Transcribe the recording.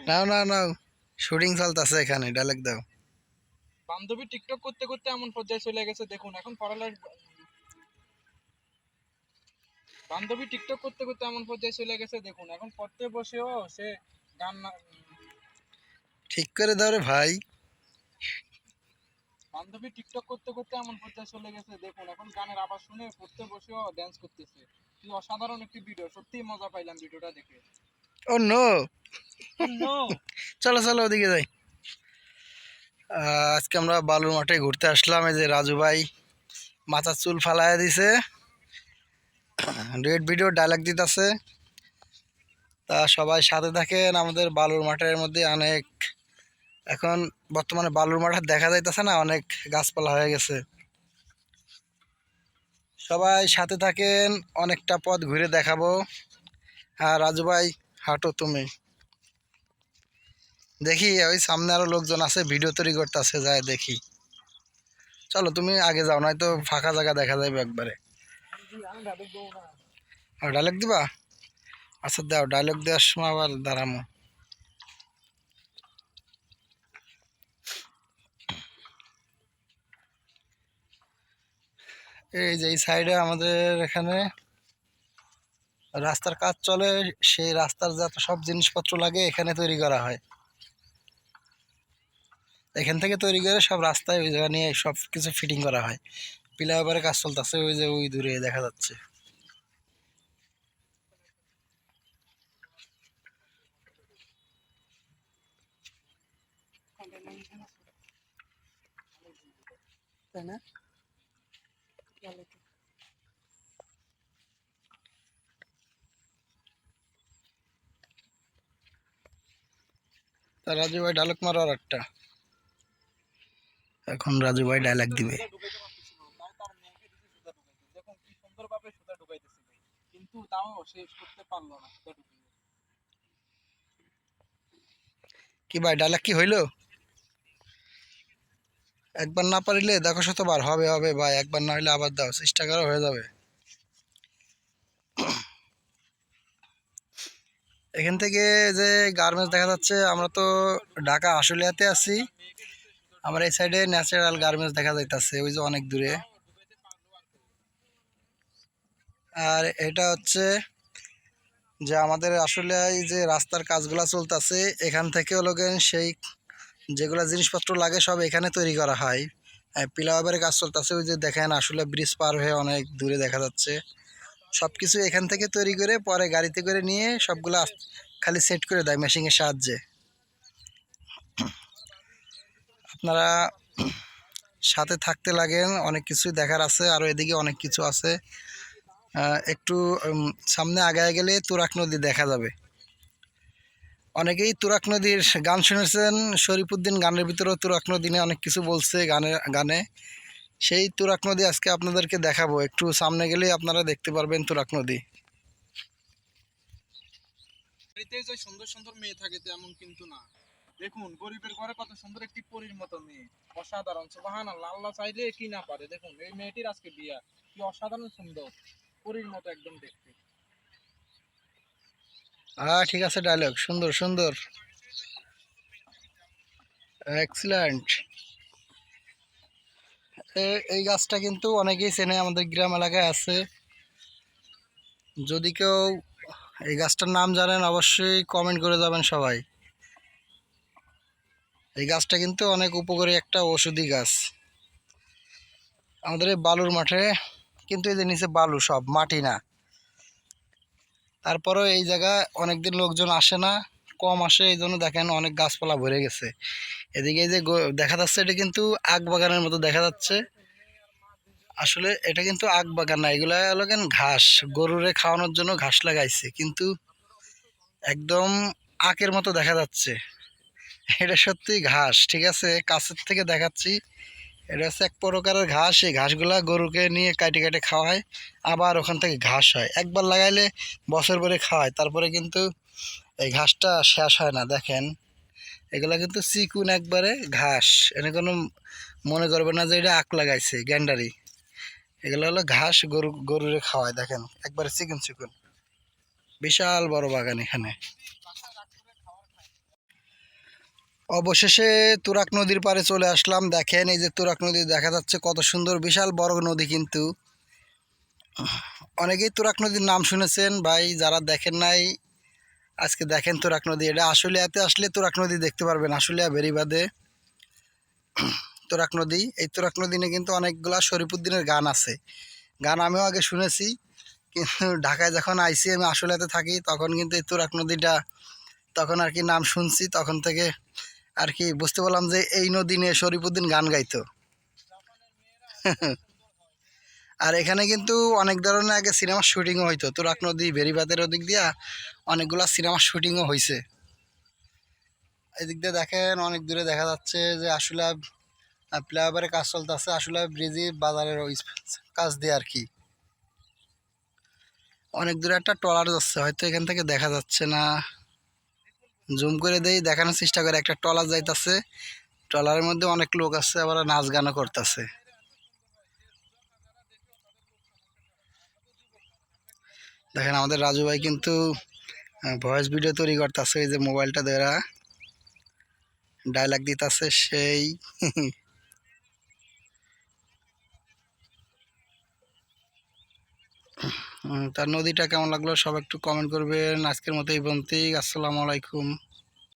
নাও নাও নাও, shooting চলতেছে এখানে, dialogue দাও। বান্ধবী টিকটক করতে করতে এমন পর্যায়ে চলে গেছে দেখুন এখন পড়ালেখা। বান্ধবী টিকটক করতে করতে এমন পর্যায়ে চলে গেছে দেখুন এখন পড়তে বসেও সে গান না। ঠিক করে দাও রে ভাই। বান্ধবী টিকটক করতে করতে এমন পর্যায়ে চলে গেছে দেখুন এখন গানের আওয়াজ শুনে পড়তে বসেও ড্যান্স করতেছে। কি অসাধারণ একটি ভিডিও, সত্যিই মজা পাইলাম ভিডিওটা দেখে। ও নো। ও নো। চলো চলো ওদিকে যাই। আজকে আমরা বালুর মাঠে ঘুরতে আসলাম। এই যে রাজু ভাই মাথার চুল ফালাইয়া দিছে, রেড ভিডিও ডায়লগ দিতেছে। তা সবাই সাথে থাকেন। আমাদের বালুর মাঠের মধ্যে অনেক, এখন বর্তমানে বালুর মাঠ আর দেখা যাইতেছে না, অনেক গাছপালা হয়ে গেছে। সবাই সাথে থাকেন, অনেকটা পথ ঘুরে দেখাবো। হ্যাঁ রাজু ভাই, হাঁটো তুমি। দেখি ওই সামনে আরো লোকজন আছে, ভিডিও তৈরি করতেছে, যায় দেখি। চলো তুমি আগে যাও, নয়তো ফাঁকা জায়গা দেখা যাবে একবারে। ডায়লগ দিবা? আচ্ছা দাও, ডায়লগ দেওয়ার সময় আবার দাঁড়ামো। এই যে এই সাইডে আমাদের এখানে রাস্তার কাজ চলে, সেই রাস্তার যত সব জিনিসপত্র লাগে এখানে তৈরি করা হয়। এখান থেকে তৈরি করে সব রাস্তায় ওই জায়গা নিয়ে সব কিছু ফিটিং করা হয়। ফ্লাইওভারের কাজ চলতেছে, ওই যে ওই দূরে দেখা যাচ্ছে। তাই না? তা রাজু ভাই ডায়লগ মারো আর একটা। এখন রাজু ভাই ডায়লগ দিবে। ঢুকাইতে পারতেছিল না, তাও তার মেয়েকে দিছে সুতা ঢুকাইতে, দেখুন কি সুন্দরভাবে সুতা ঢুকাইতেছিল, কিন্তু তাও শেষ করতে পারলো না সুতা ঢুকিয়ে। কি ভাই ডায়লগ কি হইলো? একবার না পারিলে দেখো শতবার, হবে হবে ভাই, একবার না হইলে আবার দাও, চেষ্টা করো, হয়ে যাবে। এখান থেকে যে গার্মেন্টস দেখা যাচ্ছে, আমরা তো ঢাকা আশুলিয়াতে আছি। আমার এই সাইডে ন্যাচারাল গার্মেন্টস দেখা যাইতেছে, ওই যে অনেক দূরে। আর এটা হচ্ছে যে আমাদের আসলে এই যে রাস্তার কাজগুলা চলতেছে, এখান থেকে লোকেন সেই যেগুলা জিনিসপত্র লাগে সব এখানে তৈরি করা হয়। পিলাবারের কাজ চলতেছে, ওই যে দেখেন আসলে ব্রিজ পার হয়ে অনেক দূরে দেখা যাচ্ছে। সব কিছু এখান থেকে তৈরি করে পরে গাড়িতে করে নিয়ে সবগুলা খালি সেট করে দেয় মেশিনের সাহায্যে। আপনারা সাথে থাকতে লাগেন, অনেক কিছুই দেখার আছে, আরও এদিকে অনেক কিছু আছে। একটু সামনে আগায় গেলে তুরাগ নদী দেখা যাবে। অনেকেই তুরাগ নদীর গান শুনেছেন, শরীফুদ্দিন গানের ভিতরেও তুরাগ নদী নিয়ে অনেক কিছু বলছে গানে। সেই তুরাগ নদী আজকে আপনাদেরকে দেখাবো, একটু সামনে গেলেই আপনারা দেখতে পারবেন তুরাগ নদী। বাড়িতে যে সুন্দর সুন্দর মেয়ে থাকে তেমন কিন্তু না, দেখুন গরিবের ঘরে কত সুন্দর একটি পরীর মতো মেয়ে, অসাধারণ সুবহানাল্লাহ, আল্লাহ চাইলে কি না পারে। দেখুন এই মেয়েটির আজকে বিয়া, কি অসাধারণ সুন্দর, পরীর মতো একদম দেখতে। ঠিক আছে, ডায়লগ সুন্দর সুন্দর, এক্সিলেন্ট। এই গাছটা কিন্তু অনেকেই চেনে, আমাদের গ্রাম এলাকায় আছে। যদি কেউ এই গাছটার নাম জানেন অবশ্যই কমেন্ট করে যাবেন সবাই। এই গাছটা কিন্তু অনেক উপকারী একটা ঔষধি গাছ। আমাদের এই বালুর মাঠে কিন্তু এই যে নিচে বালু, সব মাটি না, তারপরেও এই জায়গায় অনেকদিন লোকজন আসে না, কম আসে, এই জন্য দেখেন অনেক গাছপালা ভরে গেছে। এদিকে এই যে দেখা যাচ্ছে, এটা কিন্তু আখ বাগানের মতো দেখা যাচ্ছে। আসলে এটা কিন্তু আখ বাগান না, এগুলা হলো কেন ঘাস, গরুরে খাওয়ানোর জন্য ঘাস লাগাইছে, কিন্তু একদম আখের মতো দেখা যাচ্ছে। এটা সত্যি ঘাস, ঠিক আছে, কাছের থেকে দেখাচ্ছি। এটা হচ্ছে এক প্রকারের ঘাস, এই ঘাসগুলা গরুকে নিয়ে কাটে কাটে খাওয়ায়, আবার ওখান থেকে ঘাস হয়, একবার লাগাইলে বছর ভরে খাওয়ায়, তারপরে কিন্তু এই ঘাসটা শেষ হয় না। দেখেন এগুলা কিন্তু চিকুন একবারে ঘাস, এনে কোনো মনে করবে না যে এটা আখ লাগাইছে গ্যান্ডারি। এগুলো হলো ঘাস, গরুরে খাওয়ায়, দেখেন একবারে চিকুন চিকুন, বিশাল বড় বাগান এখানে। অবশেষে তুরাগ নদীর পাড়ে চলে আসলাম। দেখেন এই যে তুরাগ নদী দেখা যাচ্ছে, কত সুন্দর, বিশাল বড় নদী। কিন্তু অনেকেই তুরাগ নদীর নাম শুনেছেন ভাই, যারা দেখেন নাই আজকে দেখেন তুরাগ নদী। এটা আশুলিয়াতে আসলে তুরাগ নদী দেখতে পারবেন, আশুলিয়া বেড়িবাঁধে তুরাগ নদী। এই তুরাগ নদী নিয়ে কিন্তু অনেকগুলা শরীফুদ্দিনের গান আছে, গান আমিও আগে শুনেছি। কিন্তু ঢাকায় যখন আইসি, আমি আশুলিয়াতে থাকি, তখন কিন্তু এই তুরাগ নদীটা তখন আর কি নাম শুনছি, তখন থেকে আর কি বুঝতে পারলাম যে এই নদী নিয়ে শরীফুদ্দিন গান গাইতো। আর এখানে কিন্তু অনেক ধরনের আগে সিনেমার শুটিংও হইতো, তুরাগ নদী বেড়িবাঁধের ওদিক দিয়া অনেকগুলা সিনেমার শুটিংও হয়েছে। এদিক দিয়ে দেখেন অনেক দূরে দেখা যাচ্ছে যে আসলে ফ্লাইওভারের কাজ চলতেছে, আসলে ব্রিজি বাজারের ওই কাজ দিয়ে আর কি। অনেক দূরে একটা ট্রলার যাচ্ছে, হয়তো এখান থেকে দেখা যাচ্ছে না, জুম করে দেই, দেখানোর চেষ্টা করে। একটা ট্রলার যাইতাছে, ট্রলারের মধ্যে অনেক লোক আছে, আবার নাচ গানও করতেছে। দেখেন আমাদের রাজু ভাই কিন্তু ভয়েস ভিডিও তৈরি করতেছে, এই যে মোবাইলটা দেওয়া ডায়লগ দিতেছে সেই। তার নদীটা কেমন লাগলো সব একটু কমেন্ট করবেন। আজকের মতো এই পর্যন্তই। আসসালামু আলাইকুম।